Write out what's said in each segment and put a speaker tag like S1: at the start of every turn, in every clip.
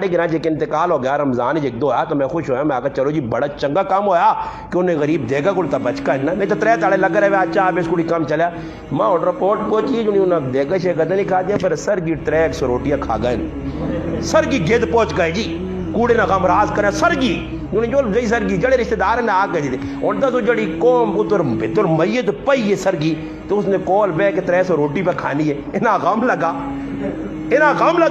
S1: ساڈے گھر ایک انتقال ہو گیا رمضان ایک دو آیا تو میں خوش ہوا, میں آگے چلو جی بڑا چنگا کام ہویا کہ انہیں غریب دے گا کوئی تا بچ کا ہے نا, نہیں تو 3 تاڑے لگ رہے اچھا آپ اس کو کام چلیا ماں اور رپورٹ پہنچی جو انہیں دے گا شے گدے نہیں کھا دیا, پھر سر کی 300 روٹیاں کھا گئے, سر کی گد پہنچ گئے جی کوڑے نہ غم راز کریں سر کی انہیں جو جی سر کی جڑے رشتہ دار نے آ گئے جی اور تو جڑی قوم اتر بہتر میت پئی ہے سر کی تو اس نے کول بہ کے 300 روٹی پہ کھانی ہے, انہیں غم لگا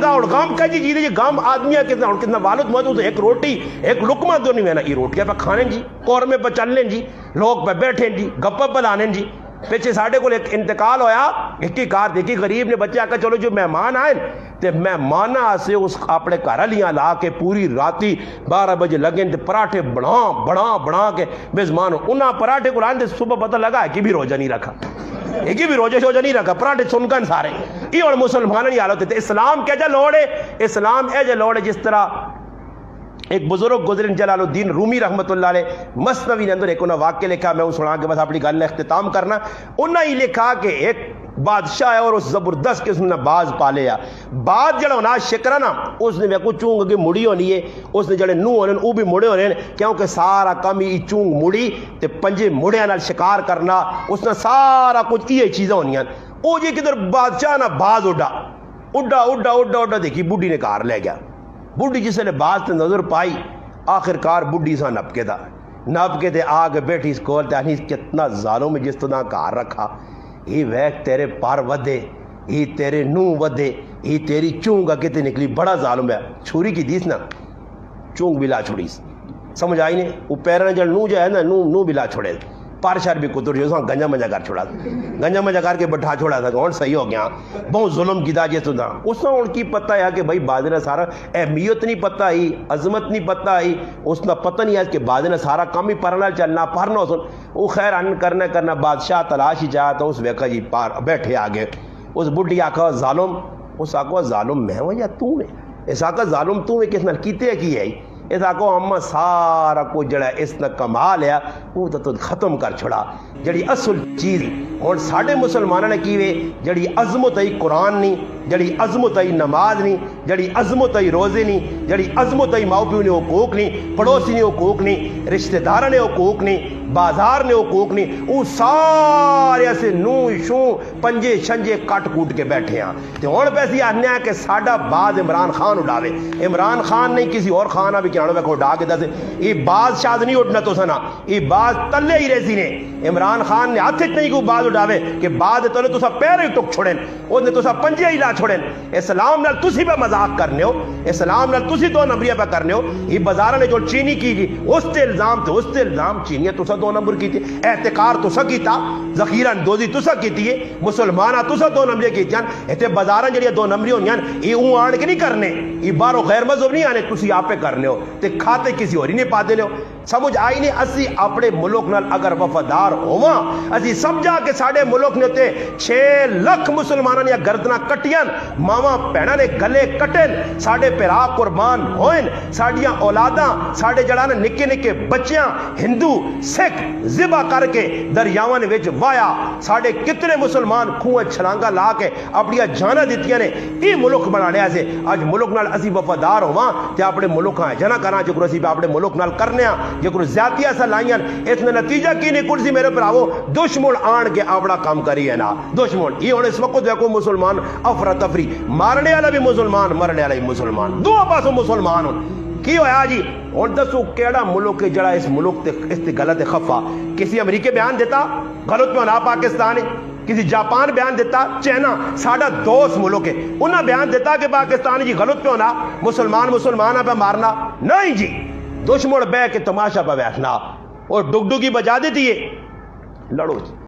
S1: اور غم کا جی جی غم آدمی کتنا والد موجود ایک روٹی ایک لقمہ تو نہیں, میں نا یہ روٹیاں پہ کھانے جی قورمے پہ چلنے جی لوگ پہ بیٹھیں جی گپا پہ لانے جی. پیچھے ساڑھے کو ایک انتقال ہویا ایک ہی کار دیکھی غریب نے بچے آکا چلو جو مہمان آئے تے مہمانہ سے اس اپنے کارالیاں لا کے پوری راتی 12 بجے لگیں تے پراٹھے بڑھا کے میزمان انہاں پراٹھے کو لائن تے صبح پتہ لگا ہے کہ بھی روزہ نہیں رکھا, ایک ہی بھی روزہ نہیں رکھا, پراٹھے سنکن سارے یہ اور مسلمانوں کی حالت ہے. اسلام کیا جا لوڑے, اسلام اے جا لوڑے جس طرح ایک بزرگ گزرن جلال الدین رومی رحمت اللہ علیہ مثنوی نے اندر ایک انہوں واقعہ لکھا, میں اس سنا کے بس اپنی گل اختتام کرنا. انہوں ہی لکھا کہ ایک بادشاہ ہے اور اس زبردست قسم نے باز پالے آ, باز جڑا ہونا شکرہ نا اس نے میں کو چونگ کے مڑی ہونی ہے, اس نے جڑے نو ہونے وہ بھی مڑے ہونے کیونکہ سارا کم ہی چونگ مڑی تے پنجے مڑے نال شکار کرنا, اس نے سارا کچھ یہ چیزیں ہونی ہیں. وہ جی کدھر بادشاہ نا باز اڈا دیکھی بڈھی نے کار لے گیا. بڈھی جسے نے باز تے نظر پائی آخر کار بڈھی سا نپ کے تے آگے بیٹھی اس کول تے آنی کتنا ظالم جس تو نہ کار رکھا, یہ ویک تیرے پار ودے, یہ تیرے نو ودے, یہ تیری چونگا کتے نکلی, بڑا ظالم ہے. چھوری کی دیس نا چونگ بھی لا چھوڑی, سمجھ آئی نہیں, وہ پیرنے جڑ نو جو ہے نا نو بھی لا چھوڑے, پارشار بھی کتر جو گنجا منجا کر چھوڑا تھا, گنجا منجا کر کے بٹھا چھوڑا تھا, کون صحیح ہو گیا بہت ظلم کی دا جیسے تھا. اس نے ان کی پتہ ہے کہ بھائی بادل سارا اہمیت نہیں پتہ ہی, عظمت نہیں پتہ ہی, اس نے پتہ نہیں ہے کہ بادل سارا کم ہی پرنا چلنا پرنا سن. وہ خیر ان کرنا بادشاہ تلاش ہی چاہا تو اس ویکا جی پار بیٹھے آگے, اس بڈھی آکھا ظالم, اس آکھا ظالم میں ہوں یا تو میں, اس آکھا ظالم تو میں کس نال کیتے کی ہے, اس آکھو اما سارا کچھ جڑا اس نے کمال ہے وہ تو ختم کر چھڑا. جڑی اصل چیز اور ساڑھے مسلمانوں نے کیوے جڑی عظمت ہے قرآن نہیں, جڑی عظمت ہے نماز نہیں, جڑی عظمت ہے روزے نہیں, جڑی عظمت ہے ماں پیو نے حقوق نہیں, پڑوسی نے حقوق نہیں, رشتہ دار نے حقوق نہیں, بازار نے حقوق نہیں, وہ سارے سے نو شوں پنجے شنجے کٹ کوٹ کے بیٹھے ہیں. تو اور پیسی آنے ہیں کہ ساڑھا باز عمران خان اڑاوے, عمران خان نہیں کسی اور خانہ بھی کیانو کو اڑا کے دسے, یہ باز شاد نہیں اٹھنا تو سنا, یہ باز تلے ہی رہسی نے. عمران خان نے ہاتھ نہیں کو باز اڑاوے کہ باز تلے تو سا پیر ہی ٹک چھوڑیں, اس نے تو سا پنجے ہی لا چھوڑیں. اسلام نال تسی پہ مذاق کرنے ہو, اسلام نال تسی 2 نمبریہ پہ کرنے ہو. یہ بازارہ نے جو چینی کی جی اس تے الزام چینی ہے تو سا 2 نمبر کی تھی, احتکار تو سا کیتا, ذخیرہ دوزی تو سا کیتی ہے, مسلمانہ تو سا 2 نمبریہ کی جان, ایتے بازارہ جڑی 2 نمبری ہونی ہیں یہ اون آن کے نہیں کرنے, یہ بارو غیر مذہب نہیں آنے, تسی آپ پہ کرنے ہو تے کھاتے کسی اور ہی نہیں پاتے ہو. سمجھ آئی نہیں اسی اپنے ملک نال اگر وفادار ہواں, اسی سمجھا کہ ساڑھے ملک نے ہوتے 6 لاکھ مسلمانوں نے گردنا کٹیاں, ماما پیڑا نے گلے کٹن, ساڑھے پیرا قربان ہوئن, ساڑھیاں اولاداں ساڑھے جڑانے نکے بچیاں ہندو سکھ ذبح کر کے دریاواں نے وچ وایا, ساڑھے کتنے مسلمان کھوئے چھلانگا لا کے اپنی جانا دیتیاں نے. یہ ملک بنانے ایسے آج ملک نال اسی وفادار ہواں تے اپنے ملک ہاں جنا کراں جو اسی پہ اپنے ملک نال کرنے ہاں جو زیادتی ایسا لائیاں, اس نے نتیجہ کی نہیں کرسی میرے براو دشمن آن کے اپنا کام کری ہے نا. دشمن یہ ہونے اس وقت دیکھو مسلمان افراتفری, مارنے والا بھی مسلمان مرنے والا بھی مسلمان, دو پاسوں مسلمان ہوں. کی ہویا جی اور دسو کیڑا ملک ہے جڑا اس ملک تے اس تے غلط خفا, کسی امریکہ بیان دیتا غلط میں ہونا پاکستان ہے, کسی جاپان بیان دیتا, چائنا ساڑھا دوست ملک ہے انہاں بیان دیتا کہ پاکستان جی غلط پہ ہونا, مسلمان پہ مارنا نہیں جی, دشمن بے کے تماشا پہ بیٹھنا اور ڈگ ڈگی بجا دیتی ہے, لڑو جی.